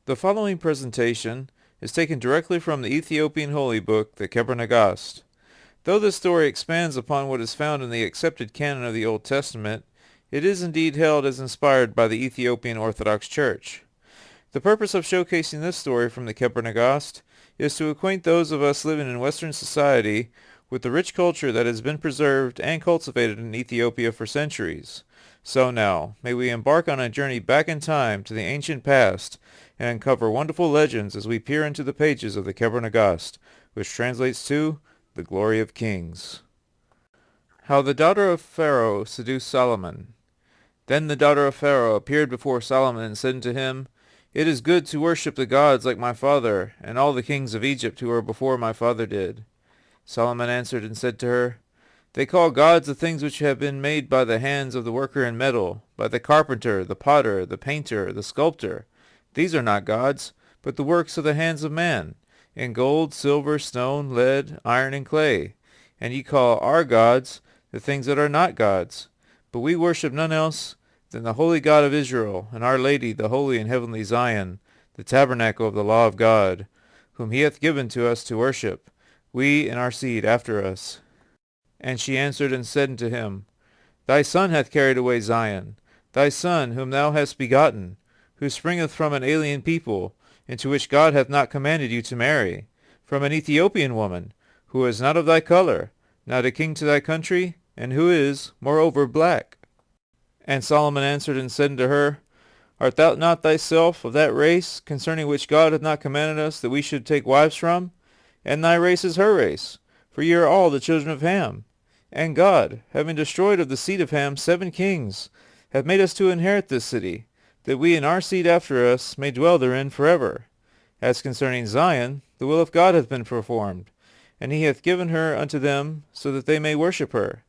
The following presentation is taken directly from the Ethiopian holy book, the Kebra Nagast. Though this story expands upon what is found in the accepted Canon of the Old Testament, it is indeed held as inspired by the Ethiopian Orthodox Church. The purpose of showcasing this story from the Kebra Nagast is to acquaint those of us living in Western society with the rich culture that has been preserved and cultivated in Ethiopia for centuries. So now, may we embark on a journey back in time to the ancient past and uncover wonderful legends as we peer into the pages of the Kebra Nagast, which translates to the glory of kings. How the daughter of Pharaoh seduced Solomon. Then the daughter of Pharaoh appeared before Solomon and said unto him, It is good to worship the gods like my father, and all the kings of Egypt who were before my father did. Solomon answered and said to her, They call gods the things which have been made by the hands of the worker in metal, by the carpenter, the potter, the painter, the sculptor. These are not gods, but the works of the hands of man, in gold, silver, stone, lead, iron, and clay. And ye call our gods the things that are not gods. But we worship none else than the holy God of Israel, and our Lady, the holy and heavenly Zion, the tabernacle of the law of God, whom he hath given to us to worship, we and our seed after us. And she answered and said unto him, Thy son hath carried away Zion, thy son whom thou hast begotten, who springeth from an alien people, into which God hath not commanded you to marry, from an Ethiopian woman, who is not of thy color, not a king to thy country, and who is, moreover, black. And Solomon answered and said unto her, Art thou not thyself of that race, concerning which God hath not commanded us that we should take wives from? And thy race is her race, for ye are all the children of Ham. And God, having destroyed of the seed of Ham 7 kings, hath made us to inherit this city, that we and our seed after us may dwell therein forever. As concerning Zion, the will of God hath been performed, and he hath given her unto them, so that they may worship her.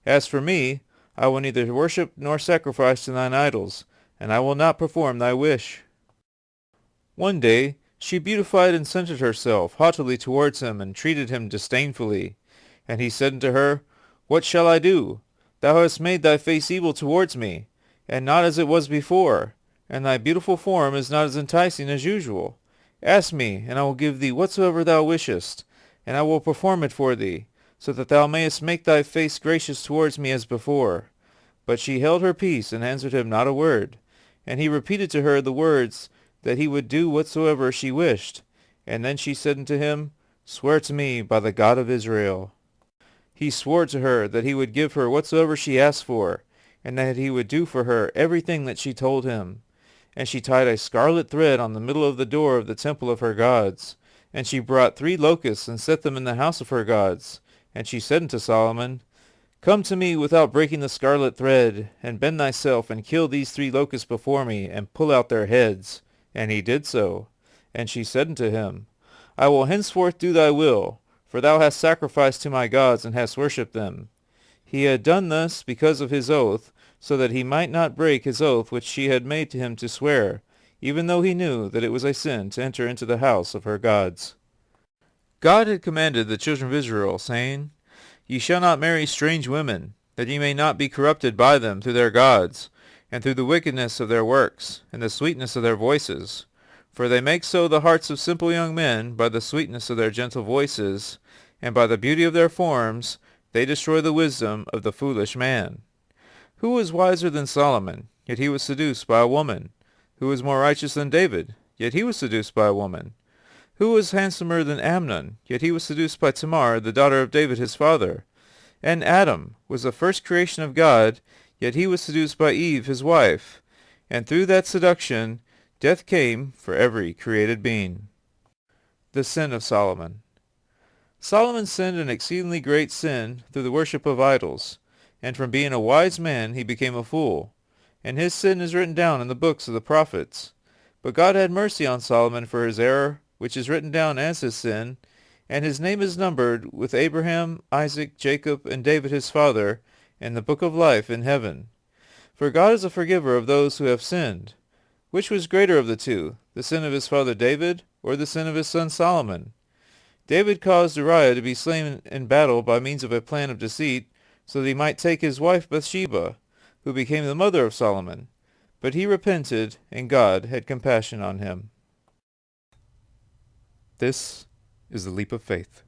As for me, I will neither worship nor sacrifice to thine idols, and I will not perform thy wish. One day she beautified and scented herself haughtily towards him, and treated him disdainfully. And he said unto her, What shall I do? Thou hast made thy face evil towards me, and not as it was before, and thy beautiful form is not as enticing as usual. Ask me, and I will give thee whatsoever thou wishest, and I will perform it for thee, so that thou mayest make thy face gracious towards me as before. But she held her peace, and answered him not a word. And he repeated to her the words that he would do whatsoever she wished. And then she said unto him, Swear to me by the God of Israel. He swore to her that he would give her whatsoever she asked for, and that he would do for her everything that she told him. And she tied a scarlet thread on the middle of the door of the temple of her gods. And she brought 3 locusts, and set them in the house of her gods. And she said unto Solomon, Come to me without breaking the scarlet thread, and bend thyself, and kill these 3 locusts before me, and pull out their heads. And he did so. And she said unto him, I will henceforth do thy will, for thou hast sacrificed to my gods, and hast worshipped them. He had done thus because of his oath, so that he might not break his oath which she had made to him to swear, even though he knew that it was a sin to enter into the house of her gods. God had commanded the children of Israel, saying, Ye shall not marry strange women, that ye may not be corrupted by them through their gods, and through the wickedness of their works, and the sweetness of their voices. For they make so the hearts of simple young men by the sweetness of their gentle voices, and by the beauty of their forms they destroy the wisdom of the foolish man. Who was wiser than Solomon? Yet he was seduced by a woman. Who was more righteous than David? Yet he was seduced by a woman. Who was handsomer than Amnon? Yet he was seduced by Tamar, the daughter of David his father. And Adam was the first creation of God, yet he was seduced by Eve his wife. And through that seduction death came for every created being. The sin of Solomon. Solomon sinned an exceedingly great sin through the worship of idols, and from being a wise man he became a fool. And his sin is written down in the books of the prophets. But God had mercy on Solomon for his error, which is written down as his sin, and his name is numbered with Abraham, Isaac, Jacob, and David his father, in the book of life in heaven. For God is a forgiver of those who have sinned. Which was greater of the two, the sin of his father David, or the sin of his son Solomon? David caused Uriah to be slain in battle by means of a plan of deceit, so that he might take his wife Bathsheba, who became the mother of Solomon. But he repented, and God had compassion on him. This is the leap of faith.